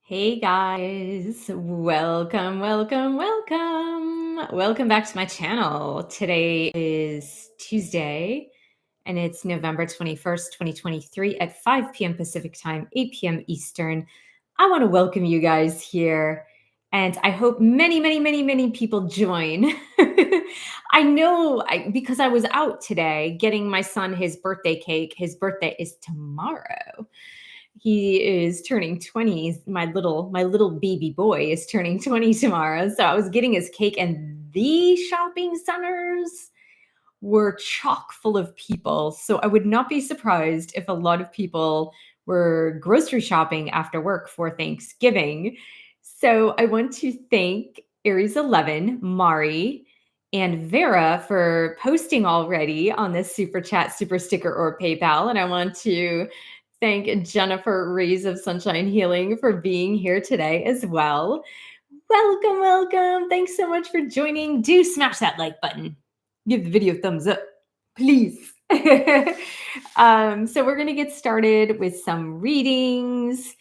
Hey guys, welcome, welcome, welcome. Welcome back to my channel. Today is Tuesday and it's November 21st, 2023 at 5 p.m. Pacific time, 8 p.m. Eastern. I want to welcome you guys here and I hope many people join. I know because I was out today getting my son his birthday cake. His birthday is tomorrow. He is turning 20. My little baby boy is turning 20 tomorrow. So I was getting his cake and the shopping centers were chock full of people. So I would not be surprised if a lot of people were grocery shopping after work for Thanksgiving. So I want to thank Aries 11, Mari, and Vera for posting already on this Super Chat, Super Sticker, or PayPal. And I want to thank Jennifer Rays of Sunshine Healing for being here today as well. Welcome, welcome. Thanks so much for joining. Do smash that like button. Give the video a thumbs up, please. So we're going to get started with some readings.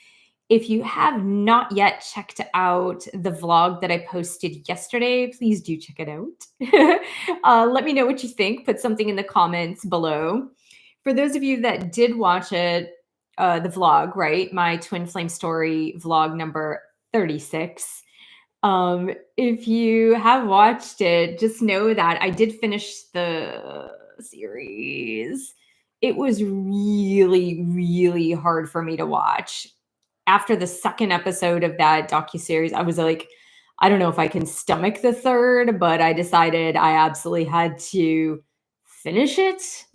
If you have not yet checked out the vlog that I posted yesterday, please do check it out. Let me know what you think. Put something in the comments below. For those of you that did watch it, the vlog, right? My twin flame story vlog number 36. If you have watched it, just know that I did finish the series. It was really hard for me to watch. After the second episode of that docuseries, I was like, I don't know if I can stomach the third, but I decided I absolutely had to finish it.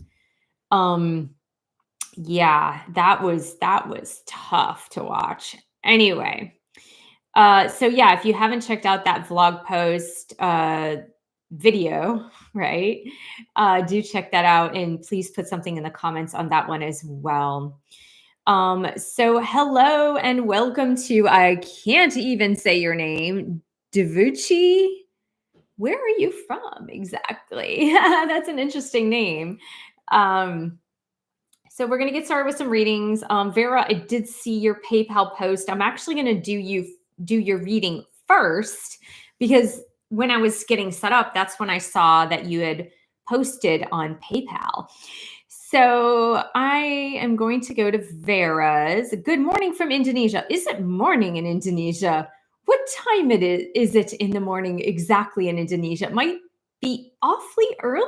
Yeah, that was tough to watch. Anyway, so yeah, if you haven't checked out that vlog post video, right? Do check that out and please put something in the comments on that one as well. So hello and welcome to, I can't even say your name, Devucci. Where are you from exactly? That's an interesting name. So we're going to get started with some readings. Vera, I did see your PayPal post. I'm actually going to do your reading first because when I was getting set up, that's when I saw that you had posted on PayPal. So I am going to go to Vera's. Good morning from Indonesia. Is it morning in Indonesia? What time is it in the morning exactly in Indonesia? It might be awfully early? ?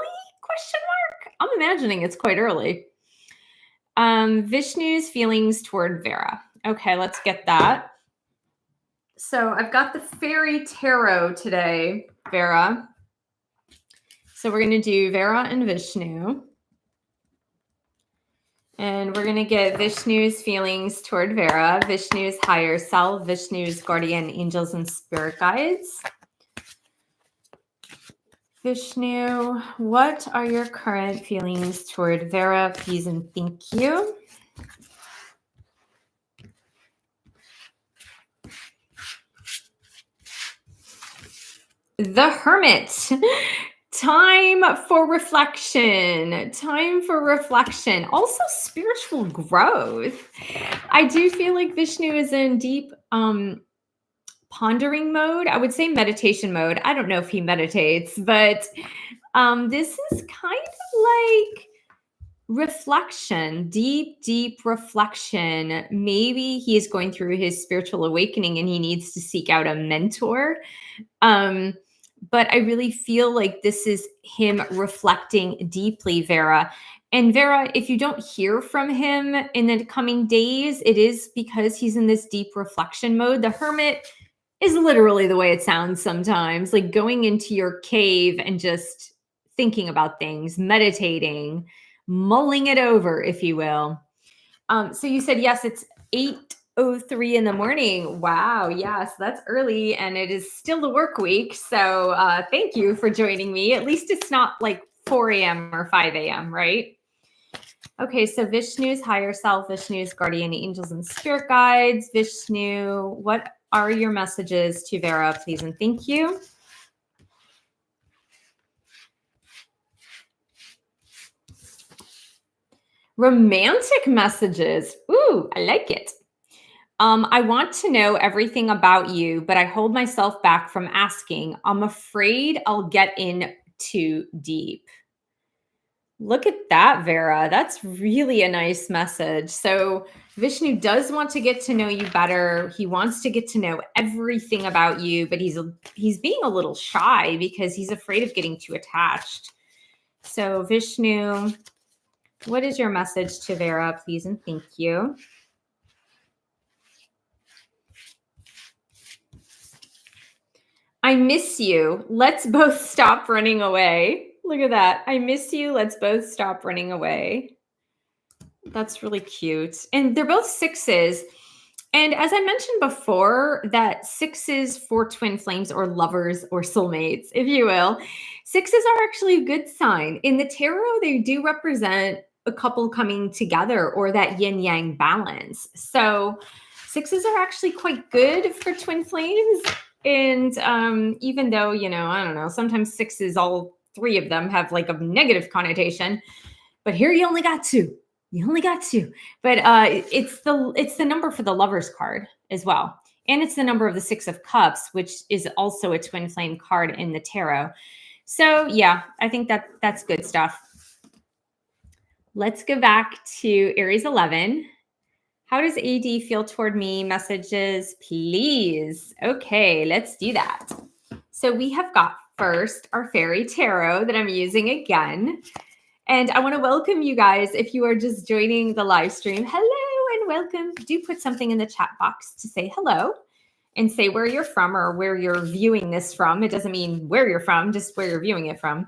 I'm imagining it's quite early. Vishnu's feelings toward Vera. Okay, let's get that. So I've got the fairy tarot today, Vera. So we're going to do Vera and Vishnu. And we're going to get Vishnu's feelings toward Vera, Vishnu's higher self, Vishnu's guardian angels and spirit guides. Vishnu, what are your current feelings toward Vera? Please and thank you. The Hermit. Time for reflection. Time for reflection. Also spiritual growth. I do feel like Vishnu is in deep pondering mode. I would say meditation mode. I don't know if he meditates, but this is kind of like reflection, deep reflection. Maybe he is going through his spiritual awakening and he needs to seek out a mentor. But I really feel like this is him reflecting deeply, Vera. And Vera, if you don't hear from him in the coming days, it is because he's in this deep reflection mode. The Hermit is literally the way it sounds sometimes, like going into your cave and just thinking about things, meditating, mulling it over, if you will. So you said, yes, it's 8:03 in the morning. Wow. Yes, that's early and it is still the work week. So thank you for joining me. At least it's not like 4 a.m. or 5 a.m., right? Okay, so Vishnu's higher self, Vishnu's guardian angels and spirit guides. Vishnu, what are your messages to Vera, please and thank you? Romantic messages. Ooh, I like it. I want to know everything about you, but I hold myself back from asking. I'm afraid I'll get in too deep. Look at that, Vera. That's really a nice message. So, Vishnu does want to get to know you better. He wants to get to know everything about you, but he's being a little shy because he's afraid of getting too attached. So, Vishnu, what is your message to Vera, please and thank you? I miss you. Let's both stop running away. Look at that. I miss you. Let's both stop running away. That's really cute. And they're both sixes. And as I mentioned before, that sixes for twin flames or lovers or soulmates, if you will, sixes are actually a good sign. In the tarot, they do represent a couple coming together or that yin yang balance. So sixes are actually quite good for twin flames. And even though, I don't know, sometimes sixes, all three of them have like a negative connotation, but here you only got two. You only got two. But it's the number for the Lovers card as well. And it's the number of the Six of Cups, which is also a twin flame card in the tarot. So yeah, I think that's good stuff. Let's go back to Aries 11. How does AD feel toward me? Messages, please. Okay, let's do that. So we have got first our fairy tarot that I'm using again. And I want to welcome you guys. If you are just joining the live stream, hello and welcome. Do put something in the chat box to say hello and say where you're from or where you're viewing this from. It doesn't mean where you're from, just where you're viewing it from.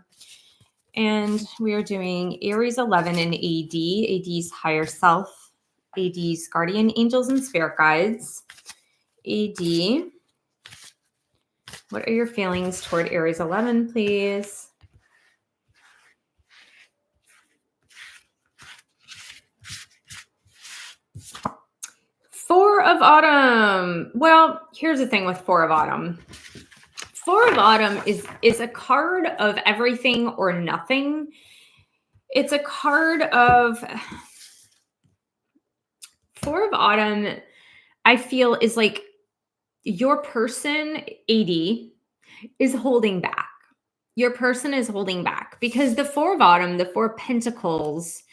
And we are doing Aries 11 and AD, AD's higher self, AD's guardian angels and spirit guides. AD, what are your feelings toward Aries 11, please? Four of Autumn. Well, here's the thing with Four of Autumn. Four of Autumn is a card of everything or nothing. It's a card of Four of Autumn, I feel, is like your person, AD, is holding back. Your person is holding back because the Four of Autumn, the Four of Pentacles,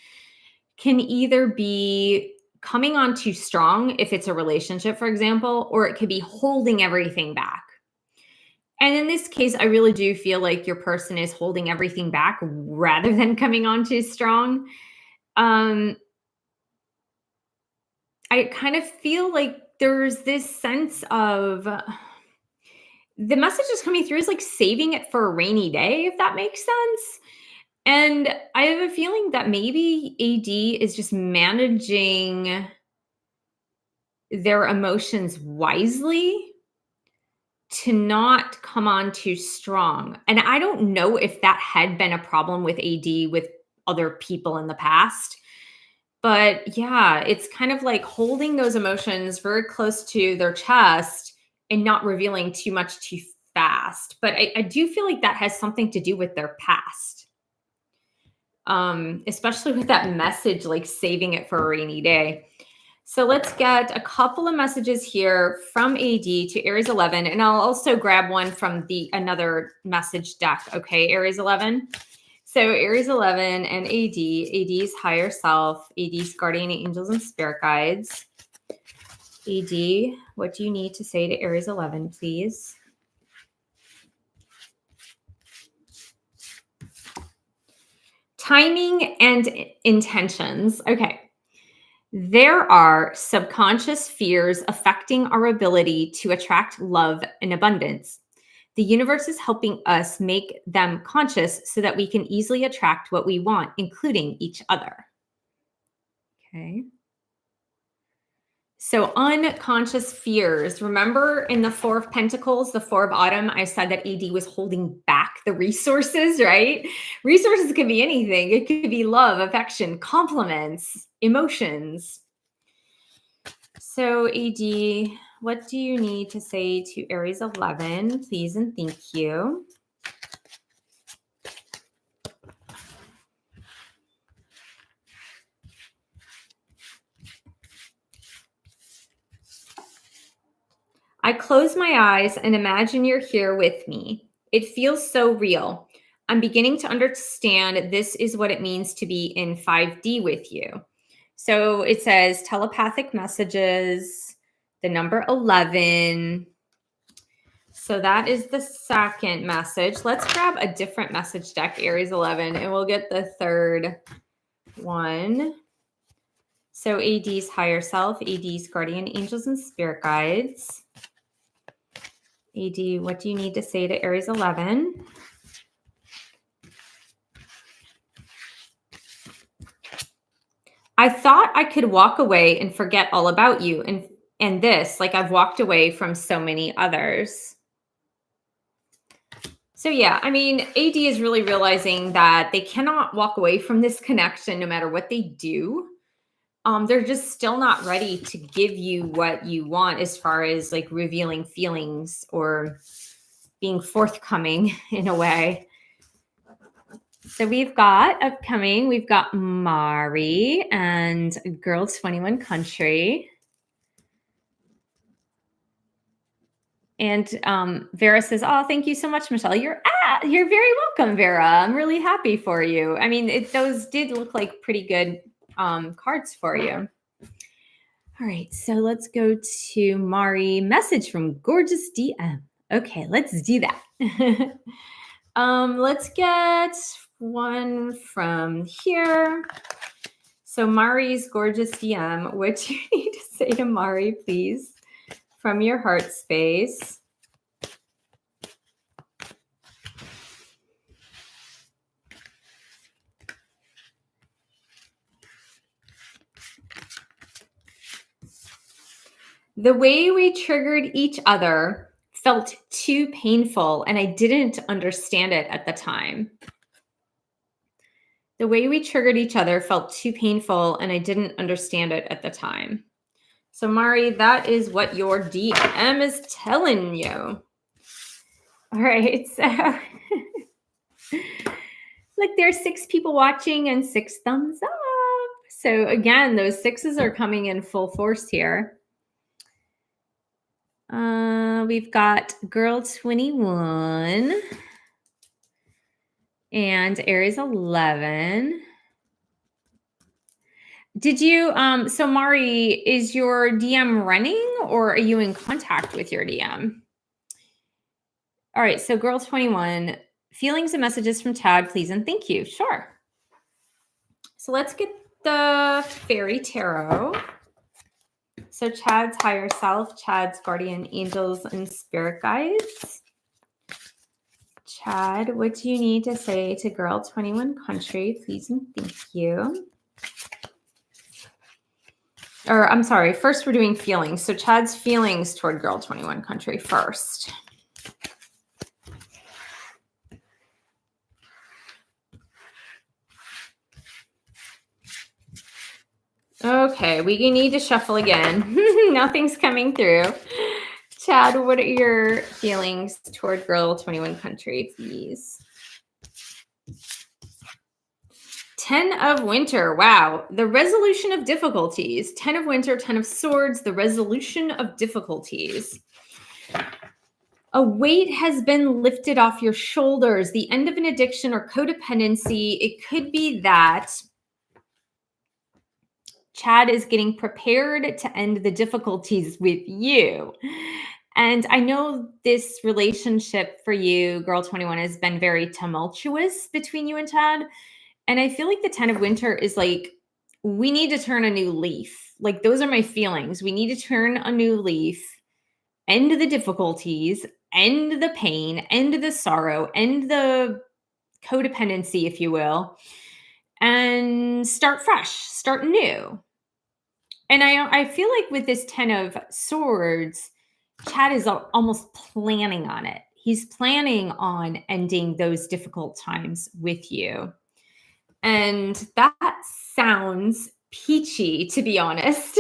can either be coming on too strong if it's a relationship, for example, or it could be holding everything back. And in this case, I really do feel like your person is holding everything back rather than coming on too strong. I kind of feel like there's this sense of the message is coming through is like saving it for a rainy day, if that makes sense. And I have a feeling that maybe AD is just managing their emotions wisely to not come on too strong. And I don't know if that had been a problem with AD with other people in the past. But yeah, it's kind of like holding those emotions very close to their chest and not revealing too much too fast. But I do feel like that has something to do with their past. Especially with that message, like saving it for a rainy day. So let's get a couple of messages here from AD to Aries 11, and I'll also grab one from another message deck. Okay, Aries 11. So Aries 11 and AD's higher self, AD's guardian angels and spirit guides. AD, what do you need to say to Aries 11, please? Timing and intentions. Okay. There are subconscious fears affecting our ability to attract love and abundance. The universe is helping us make them conscious so that we can easily attract what we want, including each other. Okay. So unconscious fears. Remember in the Four of Pentacles, the Four of Autumn, I said that AD was holding back the resources, right? Resources can be anything. It could be love, affection, compliments, emotions. So AD, what do you need to say to Aries 11, please and thank you? I close my eyes and imagine you're here with me. It feels so real. I'm beginning to understand this is what it means to be in 5D with you. So it says telepathic messages, the number 11. So that is the second message. Let's grab a different message deck, Aries 11, and we'll get the third one. So AD's higher self, AD's guardian angels and spirit guides. AD, what do you need to say to Aries 11? I thought I could walk away and forget all about you and this, like I've walked away from so many others. So yeah, I mean, AD is really realizing that they cannot walk away from this connection no matter what they do. They're just still not ready to give you what you want as far as like revealing feelings or being forthcoming in a way. So we've got upcoming, we've got Mari and Girl 21 Country. And Vera says, oh, thank you so much, Michelle. You're very welcome, Vera. I'm really happy for you. I mean, those did look like pretty good cards for you. All right, so let's go to Mari. Message from Gorgeous DM. Okay, let's do that. Let's get one from here. So Mari's Gorgeous DM, what you need to say to Mari, please, from your heart space. The way we triggered each other felt too painful, and I didn't understand it at the time. The way we triggered each other felt too painful, and I didn't understand it at the time. So, Mari, that is what your DM is telling you. All right, so look, there's 6 people watching and 6 thumbs up. So again, those 6s are coming in full force here. We've got Girl 21 and Aries 11. Did you, so Mari, is your DM running or are you in contact with your DM? All right, so Girl 21, feelings and messages from Chad, please and thank you. Sure. So let's get the Fairy Tarot. So Chad's higher self, Chad's guardian angels and spirit guides. Chad, what do you need to say to Girl 21 Country, please and thank you. Or I'm sorry, first we're doing feelings. So Chad's feelings toward Girl 21 Country first. Okay, we need to shuffle again. Nothing's coming through. Chad, what are your feelings toward Girl 21 Country, please? 10 of Winter. Wow. The resolution of difficulties. 10 of Winter, 10 of Swords, the resolution of difficulties. A weight has been lifted off your shoulders. The end of an addiction or codependency. It could be that Chad is getting prepared to end the difficulties with you. And I know this relationship for you, Girl 21, has been very tumultuous between you and Chad. And I feel like the 10 of Winter is like, we need to turn a new leaf. Like, those are my feelings. We need to turn a new leaf, end the difficulties, end the pain, end the sorrow, end the codependency, if you will, and start fresh, start new. And I feel like with this 10 of Swords, Chad is almost planning on it. He's planning on ending those difficult times with you. And that sounds peachy, to be honest.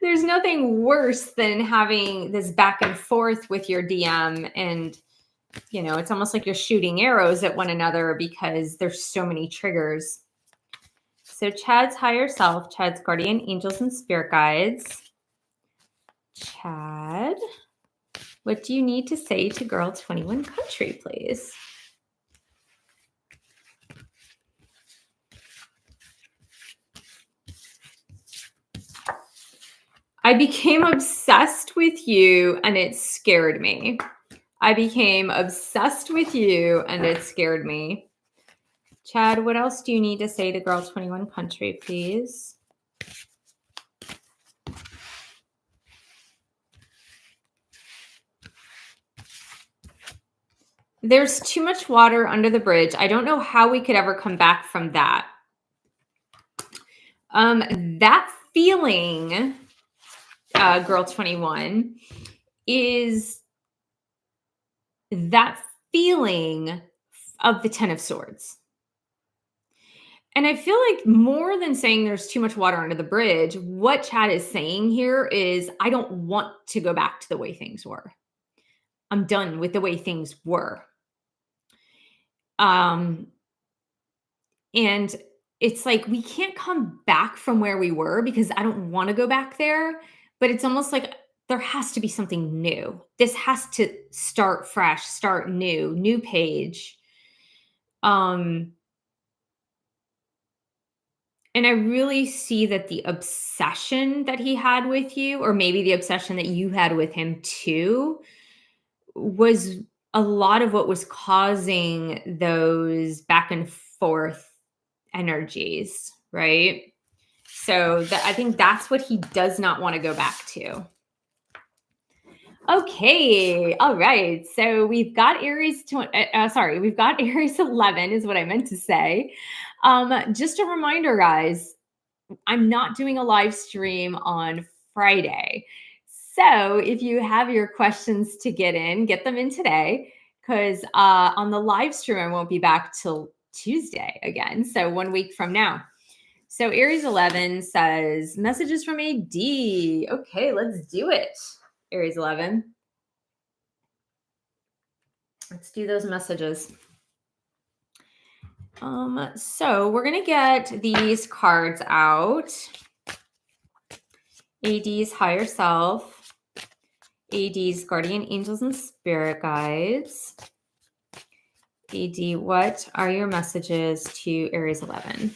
There's nothing worse than having this back and forth with your DM. And, you know, it's almost like you're shooting arrows at one another because there's so many triggers. So Chad's higher self, Chad's guardian angels and spirit guides. Chad, what do you need to say to Girl 21 Country, please? I became obsessed with you and it scared me. I became obsessed with you and it scared me. Chad, what else do you need to say to Girl 21 Country, please? There's too much water under the bridge. I don't know how we could ever come back from that. That feeling, Girl 21, is that feeling of the Ten of Swords. And I feel like more than saying there's too much water under the bridge, what Chad is saying here is, I don't want to go back to the way things were. I'm done with the way things were. And it's like, we can't come back from where we were because I don't want to go back there. But it's almost like there has to be something new. This has to start fresh, start new page. And I really see that the obsession that he had with you, or maybe the obsession that you had with him too, was a lot of what was causing those back and forth energies, right? So I think that's what he does not want to go back to. Okay, all right. So we've got Aries. We've got Aries 11 is what I meant to say. Just a reminder, guys, I'm not doing a live stream on Friday. So if you have your questions to get them in today, because on the live stream, I won't be back till Tuesday again. So 1 week from now. So Aries 11 says, messages from AD. Okay, let's do it. Aries 11. Let's do those messages. So we're going to get these cards out. AD's higher self, AD's guardian angels and spirit guides. AD, what are your messages to Aries 11?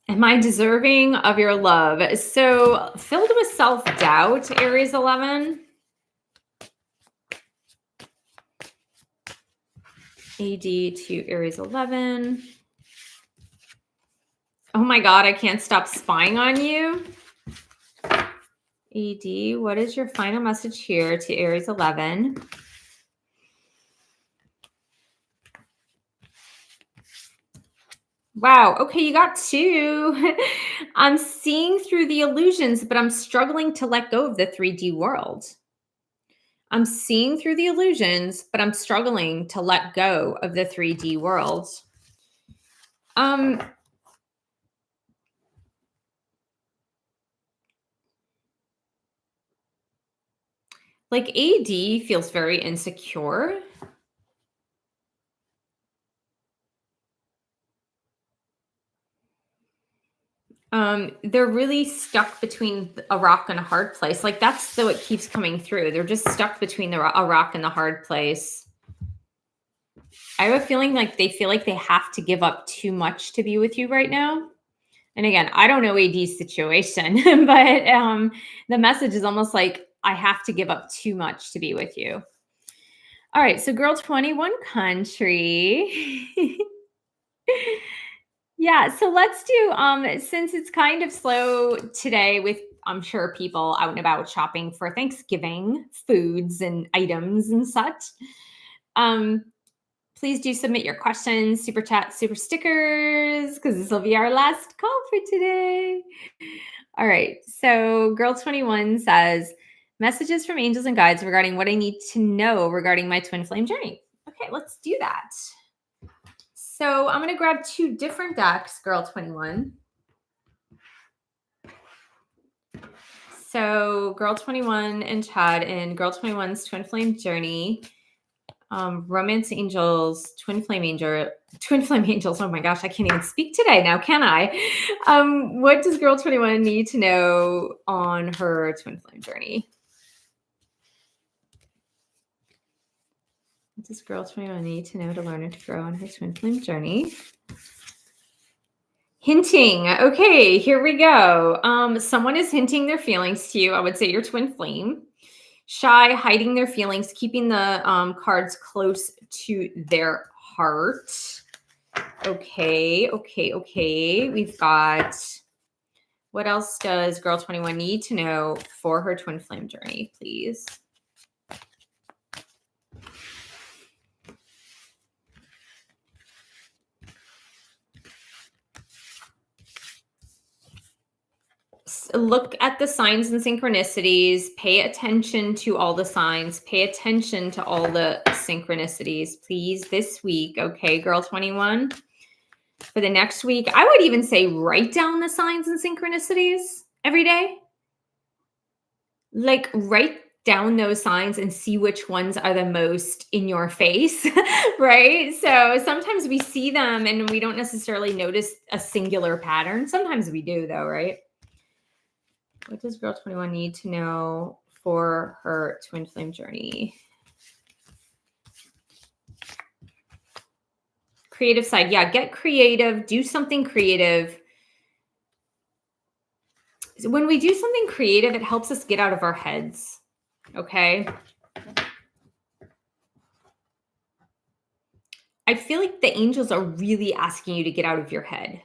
Am I deserving of your love? So filled with self-doubt, Aries 11. AD to Aries 11. Oh my God, I can't stop spying on you. AD, what is your final message here to Aries 11? Wow. Okay, you got 2. I'm seeing through the illusions, but I'm struggling to let go of the 3D world. I'm seeing through the illusions, but I'm struggling to let go of the 3D world. Like AD feels very insecure. They're really stuck between a rock and a hard place. Like that's what keeps coming through. They're just stuck between a rock and the hard place. I have a feeling like they feel like they have to give up too much to be with you right now. And again, I don't know AD's situation, but the message is almost like I have to give up too much to be with you. All right, so Girl 21 Country. Yeah, so let's do, since it's kind of slow today with, I'm sure, people out and about shopping for Thanksgiving foods and items and such, please do submit your questions, super chat, super stickers, because this will be our last call for today. All right, so Girl 21 says, messages from angels and guides regarding what I need to know regarding my twin flame journey. Okay, let's do that. So I'm going to grab 2 different decks, Girl 21. So Girl 21 and Chad in Girl 21's Twin Flame Journey. Romance Angels, Twin Flame Angels. Oh my gosh, I can't even speak today now, can I? What does Girl 21 need to know on her Twin Flame journey? What does Girl 21 need to know to learn and to grow on her Twin Flame journey? Hinting. Okay, here we go. Someone is hinting their feelings to you. I would say your twin flame. Shy, hiding their feelings, keeping the cards close to their heart. Okay. We've got, what else does Girl 21 need to know for her twin flame journey, please? Look at the signs and synchronicities. Pay attention to all the signs. Pay attention to all the synchronicities, please, this week. Okay, Girl 21. For the next week, I would even say write down the signs and synchronicities every day. Like, write down those signs and see which ones are the most in your face, right? So sometimes we see them and we don't necessarily notice a singular pattern. Sometimes we do, though, right? What does Girl 21 need to know for her twin flame journey? Creative side. Yeah, get creative. Do something creative. When we do something creative, it helps us get out of our heads. Okay. I feel like the angels are really asking you to get out of your head.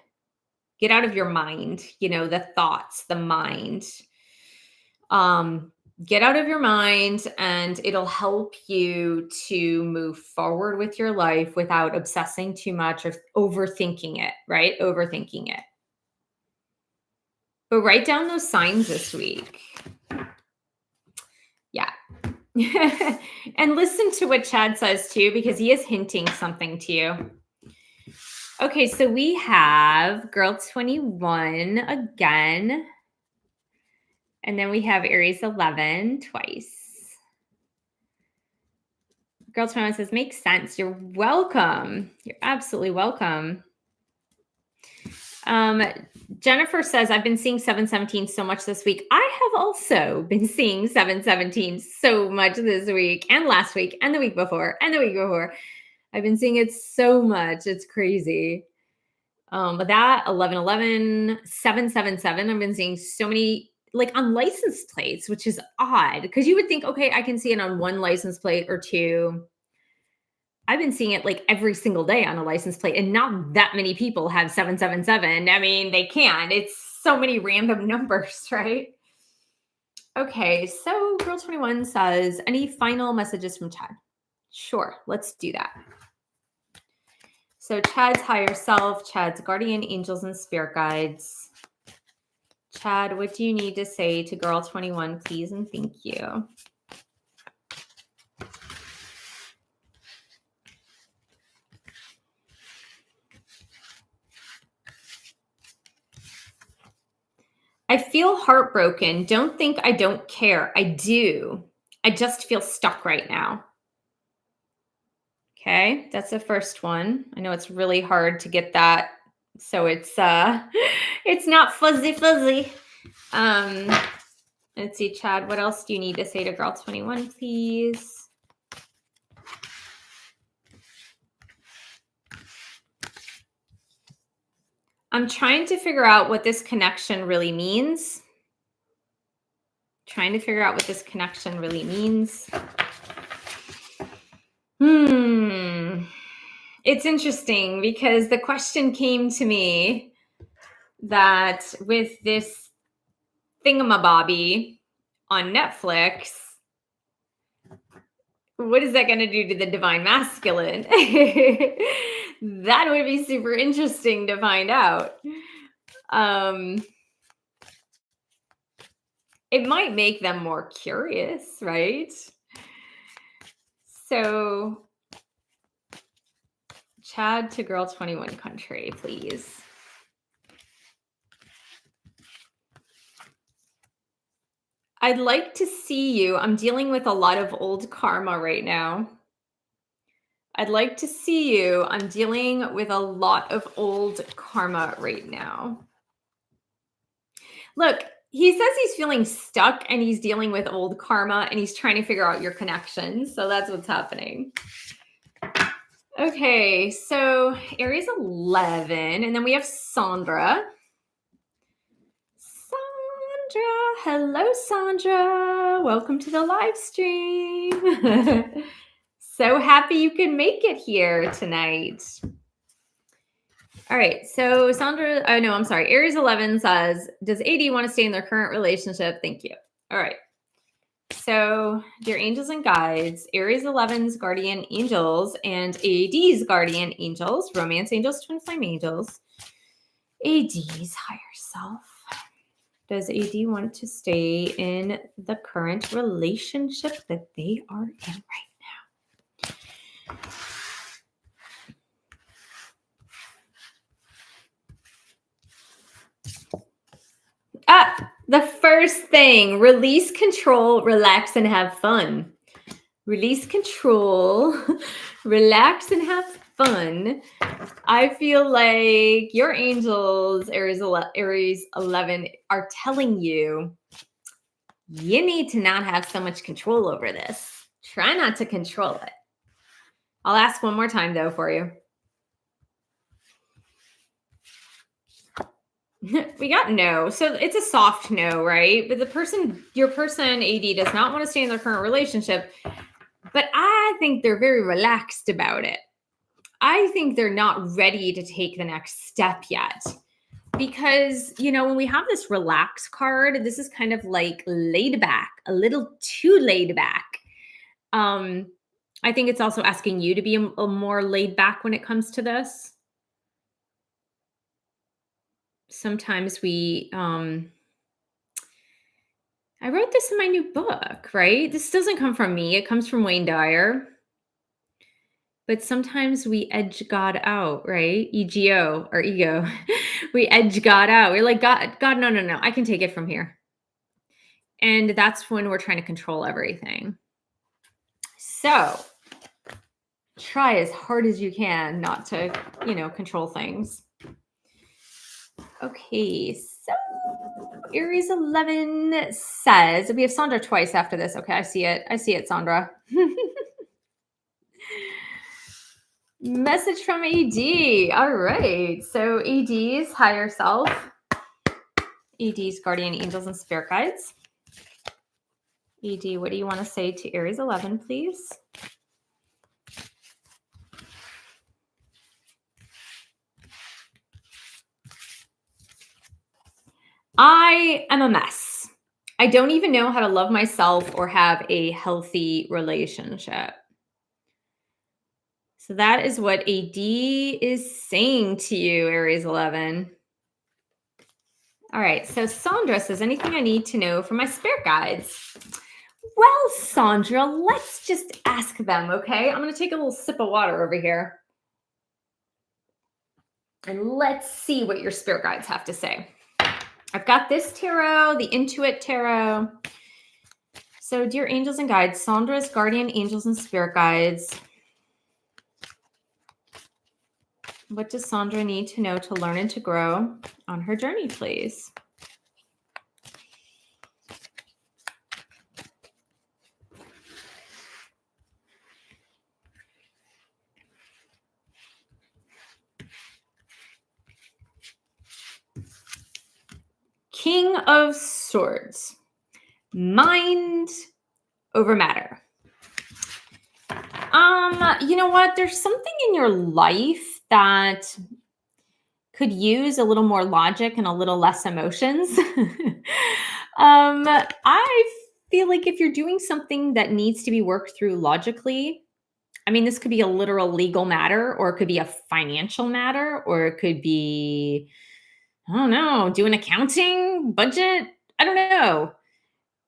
Get out of your mind, the thoughts, the mind. Get out of your mind and it'll help you to move forward with your life without obsessing too much or overthinking it, right? Overthinking it. But write down those signs this week. Yeah. And listen to what Chad says too, because he is hinting something to you. Okay, so we have Girl 21 again. And then we have Aries 11 twice. Girl 21 says, makes sense. You're welcome. You're absolutely welcome. Jennifer says, I've been seeing 717 so much this week. I have also been seeing 717 so much this week and last week and the week before and the week before. I've been seeing it so much. It's crazy. But that 1111, 777, I've been seeing so many, like on license plates, which is odd because you would think, okay, I can see it on one license plate or two. I've been seeing it like every single day on a license plate, and not that many people have 777. I mean, they can. It's so many random numbers, right? Okay, so Girl 21 says, any final messages from Chad? Sure, let's do that. So Chad's higher self, Chad's guardian angels and spirit guides. Chad, what do you need to say to Girl 21, please and thank you? I feel heartbroken. Don't think I don't care. I do. I just feel stuck right now. Okay, that's the first one. I know it's really hard to get that. So it's it's not fuzzy. Let's see, Chad, what else do you need to say to Girl 21, please? I'm trying to figure out what this connection really means. It's interesting because the question came to me that with this thingamabobby on Netflix, what is that going to do to the divine masculine? That would be super interesting to find out. It might make them more curious, right? So, Chad to Girl 21 country, please. I'd like to see you. I'm dealing with a lot of old karma right now. I'd like to see you. I'm dealing with a lot of old karma right now. Look, he says he's feeling stuck and he's dealing with old karma and he's trying to figure out your connections. So that's what's happening. Okay, so Aries 11, and then we have Sandra. Hello, Sandra. Welcome to the live stream. So happy you can make it here tonight. All right, so Sandra, oh no, I'm sorry. Aries 11 says, does AD want to stay in their current relationship? Thank you. All right. So, dear angels and guides, Aries 11's guardian angels and AD's guardian angels, romance angels, twin flame angels, AD's higher self. Does AD want to stay in the current relationship that they are in right now? The first thing, release control, relax, and have fun. Release control, relax, and have fun. I feel like your angels, Aries 11, are telling you, you need to not have so much control over this. Try not to control it. I'll ask one more time, though, for you. We got no. So it's a soft no, right? But your person, AD, does not want to stay in their current relationship. But I think they're very relaxed about it. I think they're not ready to take the next step yet. Because, when we have this relax card, this is kind of like laid back, a little too laid back. I think it's also asking you to be a more laid back when it comes to this. Sometimes I wrote this in my new book, right? This doesn't come from me. It comes from Wayne Dyer. But sometimes we edge God out, right? EGO or ego. We edge God out. We're like, God, no. I can take it from here. And that's when we're trying to control everything. So try as hard as you can not to, control things. Okay, so Aries 11 says, we have Sandra twice after this. Okay, I see it, Sandra. Message from AD. All right. So AD's higher self, AD's guardian angels and spirit guides. AD, what do you want to say to Aries 11, please? I am a mess. I don't even know how to love myself or have a healthy relationship. So that is what AD is saying to you, Aries 11. All right. So Sandra says, anything I need to know from my spirit guides? Well, Sandra, let's just ask them, okay? I'm going to take a little sip of water over here. And let's see what your spirit guides have to say. I've got this tarot, the Intuit Tarot. So, dear angels and guides, Sandra's guardian angels and spirit guides. What does Sandra need to know to learn and to grow on her journey, please? King of Swords. Mind over matter. You know what? There's something in your life that could use a little more logic and a little less emotions. I feel like if you're doing something that needs to be worked through logically, I mean, this could be a literal legal matter, or it could be a financial matter, or it could be, I don't know, doing accounting, budget. I don't know.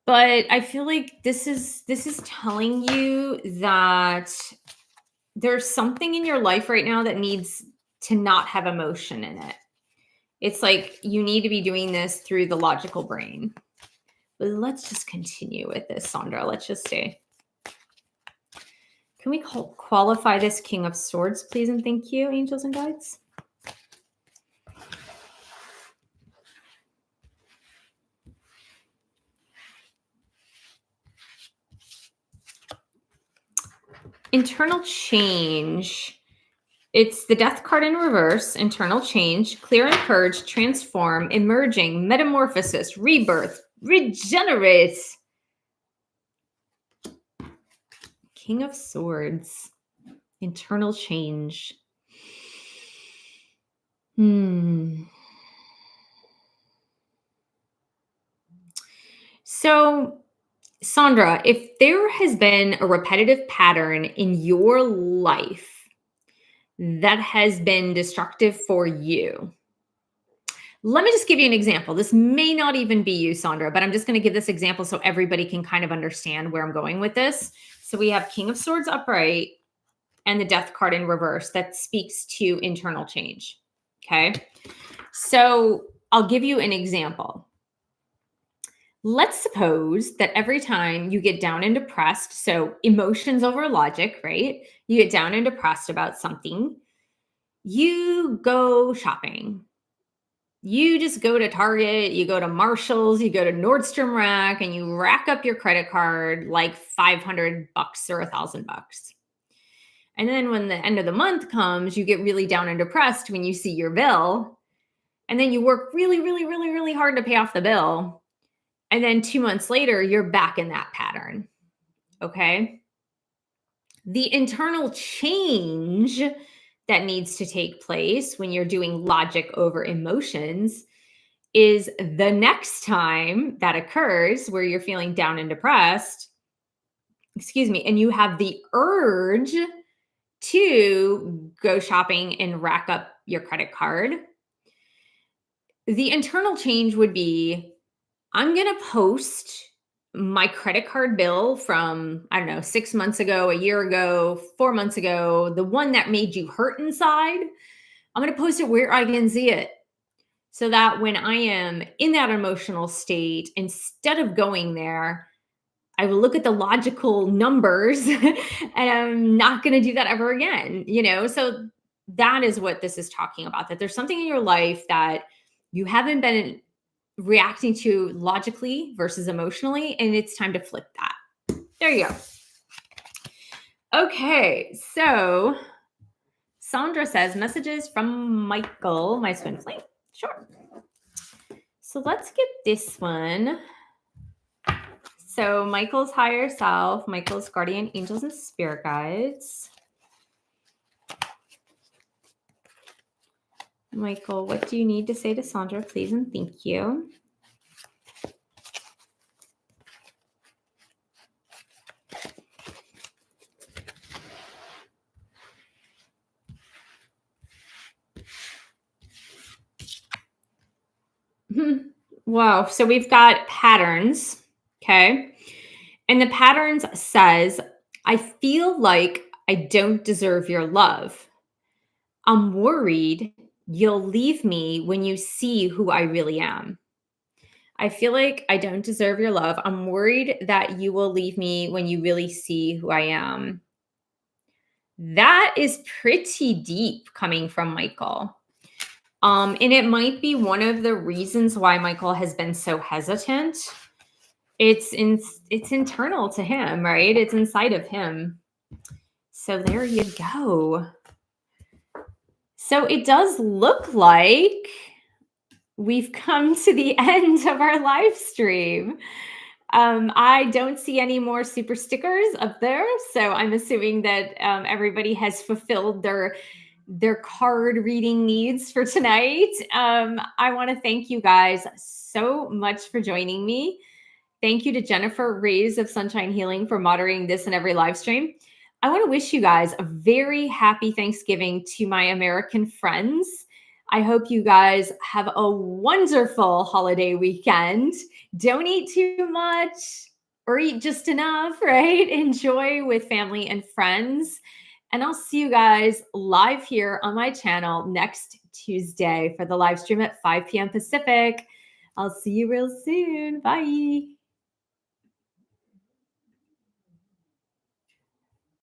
But I feel like this is telling you that there's something in your life right now that needs to not have emotion in it. It's like you need to be doing this through the logical brain. But let's just continue with this, Sandra. Let's just see. Can we qualify this King of Swords, please? And thank you, angels and guides. Internal change. It's the Death card in reverse. Internal change, clear and purge, transform, emerging, metamorphosis, rebirth, regenerate. King of Swords. Internal change. So, Sandra, if there has been a repetitive pattern in your life that has been destructive for you, let me just give you an example. This may not even be you, Sandra, but I'm just going to give this example so everybody can kind of understand where I'm going with this. So we have King of Swords upright and the Death card in reverse that speaks to internal change. Okay. So I'll give you an example. Let's suppose that every time you get down and depressed, so emotions over logic, right? You get down and depressed about something, you go shopping. You just go to Target, you go to Marshall's, you go to Nordstrom Rack, and you rack up your credit card like $500 or $1,000. And then when the end of the month comes, you get really down and depressed when you see your bill. And then you work really, really, really, really hard to pay off the bill. And then 2 months later, you're back in that pattern. Okay. The internal change that needs to take place when you're doing logic over emotions is the next time that occurs where you're feeling down and depressed, and you have the urge to go shopping and rack up your credit card. The internal change would be, I'm going to post my credit card bill from, 6 months ago, a year ago, 4 months ago, the one that made you hurt inside. I'm going to post it where I can see it so that when I am in that emotional state, instead of going there, I will look at the logical numbers and I'm not going to do that ever again. So that is what this is talking about, that there's something in your life that you haven't been reacting to logically versus emotionally, and it's time to flip that. There you go. Okay, so Sandra says, messages from Michael, my twin flame. Sure. So let's get this one. So Michael's higher self, Michael's guardian angels and spirit guides. Michael, what do you need to say to Sandra, please, and thank you. Wow. So we've got patterns. Okay. And the patterns says, I feel like I don't deserve your love. I'm worried you'll leave me when you see who I really am. I feel like I don't deserve your love. I'm worried that you will leave me when you really see who I am. That is pretty deep coming from Michael. And it might be one of the reasons why Michael has been so hesitant. It's internal to him, right? It's inside of him. So there you go. So it does look like we've come to the end of our live stream. I don't see any more super stickers up there. So I'm assuming that everybody has fulfilled their card reading needs for tonight. I want to thank you guys so much for joining me. Thank you to Jennifer Rays of Sunshine Healing for moderating this and every live stream. I want to wish you guys a very happy Thanksgiving to my American friends. I hope you guys have a wonderful holiday weekend. Don't eat too much or eat just enough, right? Enjoy with family and friends. And I'll see you guys live here on my channel next Tuesday for the live stream at 5 p.m. Pacific. I'll see you real soon. Bye.